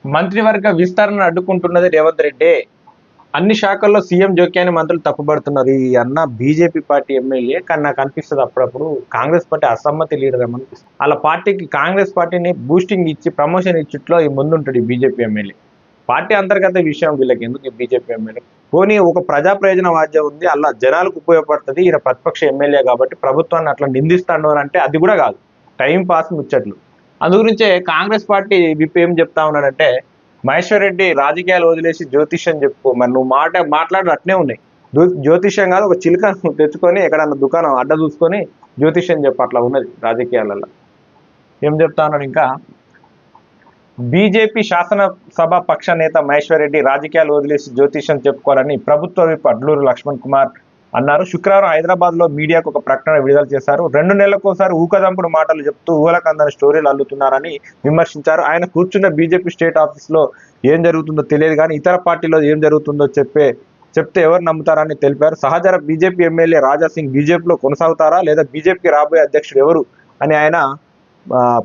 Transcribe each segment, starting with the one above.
మంత్రివర్గ విస్తరణ అడ్డుకుంటున్నది రేవంత్ రెడ్డి. అన్ని శాఖల్లో సీఎం జోక్యాన్ని మంత్రులు తప్పుపడుతున్నారు. ఈ అన్న బీజేపీ పార్టీ ఎమ్మెల్యే, కానీ నాకు అనిపిస్తుంది అప్పుడప్పుడు కాంగ్రెస్ పార్టీ అసమ్మతి లీడర్ ఏమనిపిస్తుంది. వాళ్ళ పార్టీకి కాంగ్రెస్ పార్టీని బూస్టింగ్ ఇచ్చి ప్రమోషన్ ఇచ్చిట్లో ఈ ముందుంటాడు ఈ బీజేపీ ఎమ్మెల్యే. పార్టీ అంతర్గత విషయం వీళ్ళకి ఎందుకు ఈ బీజేపీ ఎమ్మెల్యే? పోనీ ఒక ప్రజా ప్రయోజన వాద్యం ఉంది, అలా జనాలకు ఉపయోగపడుతుంది, ఈయన ప్రతిపక్ష ఎమ్మెల్యే కాబట్టి ప్రభుత్వాన్ని అట్లా నిందిస్తాడు అంటే అది కూడా కాదు, టైం పాస్ ముచ్చట్లు. అందుగురించే కాంగ్రెస్ పార్టీ విప్ ఏం చెప్తా ఉన్నాడంటే, మహేశ్వర్ రెడ్డి రాజకీయాలు వదిలేసి జ్యోతిష్యం చెప్పుకో. మరి నువ్వు మాట్లాడు అట్నే ఉన్నాయి. జ్యోతిష్యం కాదు, ఒక చిలుక తెచ్చుకొని ఎక్కడన్నా దుకాణం అడ్డ చూసుకొని జ్యోతిష్యం చెప్పు, అట్లా ఉన్నది రాజకీయాలలో. ఏం చెప్తా ఉన్నాడు ఇంకా, బీజేపీ శాసనసభ పక్ష నేత మహేశ్వర్ రెడ్డి రాజకీయాలు వదిలేసి జ్యోతిష్యం చెప్పుకోవాలని ప్రభుత్వ విప్ అడ్లూరు లక్ష్మణ్ కుమార్ అన్నారు. శుక్రవారం హైదరాబాద్ లో మీడియాకు ఒక ప్రకటన విడుదల చేశారు. 2 నెలలకోసారి ఊకదంపుడు మాటలు చెప్తూ ఊహలకందని స్టోరీలు అల్లుతున్నారని విమర్శించారు. ఆయన కూర్చున్న బీజేపీ స్టేట్ ఆఫీస్ లో ఏం జరుగుతుందో తెలియదు కానీ ఇతర పార్టీలో ఏం జరుగుతుందో చెప్తే ఎవరు నమ్ముతారని తెలిపారు. సహచర బీజేపీ ఎమ్మెల్యే రాజాసింగ్ బీజేపీలో కొనసాగుతారా లేదా బీజేపీకి రాబోయే అధ్యక్షుడు ఎవరు అని ఆయన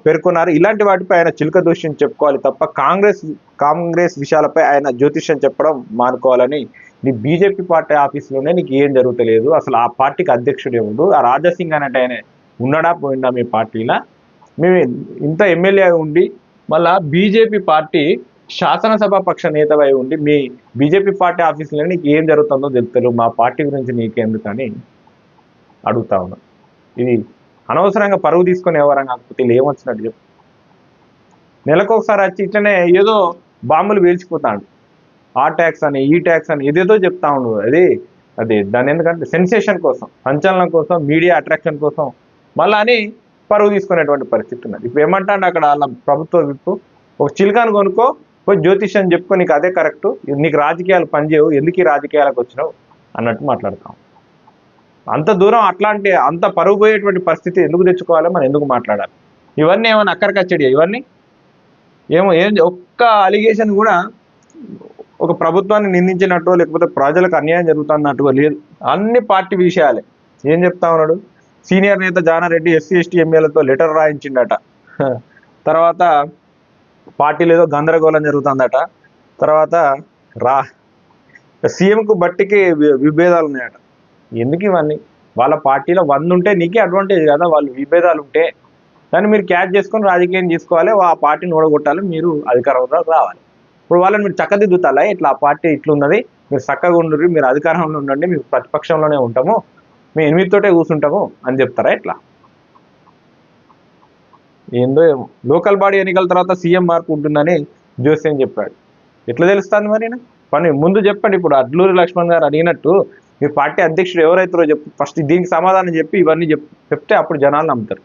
పేర్కొన్నారు. ఇలాంటి వాటిపై ఆయన చిలుక దోష్యం చెప్పుకోవాలి తప్ప కాంగ్రెస్ విషయాలపై ఆయన జ్యోతిష్యం చెప్పడం మానుకోవాలని. నీ బీజేపీ పార్టీ ఆఫీసులోనే నీకు ఏం జరుగుతలేదు, అసలు ఆ పార్టీకి అధ్యక్షుడు ఎవడు, ఆ రాజాసింగ్ అన్నట్టు ఆయన ఉన్నాడా పోయిందా మీ పార్టీలో? మేము ఇంత ఎమ్మెల్యే ఉండి మళ్ళా బీజేపీ పార్టీ శాసనసభ పక్ష నేతవై ఉండి మీ బీజేపీ పార్టీ ఆఫీసులో నీకు ఏం జరుగుతుందో తెలుపుతారు, మా పార్టీ గురించి నీకెందుకని అడుగుతా ఉన్నా. ఇది అనవసరంగా పరువు తీసుకొని ఎవరంగా కాకపోతే వీళ్ళు ఏమొచ్చినట్టు చెప్పు. నెలకొకసారి వచ్చి ఇట్లనే ఏదో బాంబులు పేల్చిపోతాడు, ఆ ట్యాక్స్ అని ఈ ట్యాక్స్ అని ఏదేదో చెప్తా ఉండు. అది దాని ఎందుకంటే సెన్సేషన్ కోసం, సంచలనం కోసం, మీడియా అట్రాక్షన్ కోసం మళ్ళా అని పరువు తీసుకునేటువంటి పరిస్థితి ఉన్నది. ఇప్పుడు ఏమంటాడు అక్కడ వాళ్ళ ప్రభుత్వ విప్పు, ఒక చిలుకాను కొనుక్కో, పోయి జ్యోతిష్యం చెప్పుకో, నీకు అదే కరెక్టు, నీకు రాజకీయాలు పనిచేయవు, ఎందుకు ఈ రాజకీయాలకు వచ్చినావు అన్నట్టు మాట్లాడతాం. అంత దూరం అట్లాంటి అంత పరుగు పోయేటువంటి పరిస్థితి ఎందుకు తెచ్చుకోవాలి, మనం ఎందుకు మాట్లాడాలి? ఇవన్నీ ఏమైనా అక్కడికచ్చడి, ఇవన్నీ ఏం ఒక్క అలిగేషన్ కూడా ఒక ప్రభుత్వాన్ని నిందించినట్టు లేకపోతే ప్రజలకు అన్యాయం జరుగుతున్నట్టుగా లేదు. అన్ని పార్టీ విషయాలే. ఏం చెప్తా ఉన్నాడు, సీనియర్ నేత జానారెడ్డి ఎస్సీ ఎస్టీ ఎమ్మెల్యేలతో లెటర్ రాయించిండట. తర్వాత పార్టీలో ఏదో గందరగోళం జరుగుతుందట. తర్వాత సీఎంకు బట్టికి విభేదాలు ఉన్నాయట. ఎందుకు ఇవన్నీ? వాళ్ళ పార్టీలో 100 ఉంటే నీకే అడ్వాంటేజ్ కదా, వాళ్ళు విభేదాలు ఉంటే దాన్ని మీరు క్యాచ్ చేసుకొని రాజకీయం చేసుకోవాలి, ఆ పార్టీని ఓడగొట్టాలి, మీరు అధికారంలో రావాలి. ఇప్పుడు వాళ్ళని మీరు చక్కదిద్దుతాలా, ఇట్లా ఆ పార్టీ ఇట్లున్నది, మీరు చక్కగా ఉండండి, మీరు అధికారంలో ఉండండి, మీరు ప్రతిపక్షంలోనే ఉంటాము, మేము 8తోటే కూర్చుంటాము అని చెప్తారా? ఇట్లా ఏందో ఏమో. లోకల్ బాడీ ఎన్నికల తర్వాత సీఎం మార్పు ఉంటుందని జోస్యం చెప్పాడు. ఎట్లా తెలుస్తుంది మరి? పని ముందు చెప్పండి. ఇప్పుడు అడ్లూరి లక్ష్మణ్ గారు అడిగినట్టు మీ పార్టీ అధ్యక్షుడు ఎవరైతారో చెప్పు ఫస్ట్, దీనికి సమాధానం చెప్పి ఇవన్నీ చెప్తే అప్పుడు జనాలు నమ్ముతారు.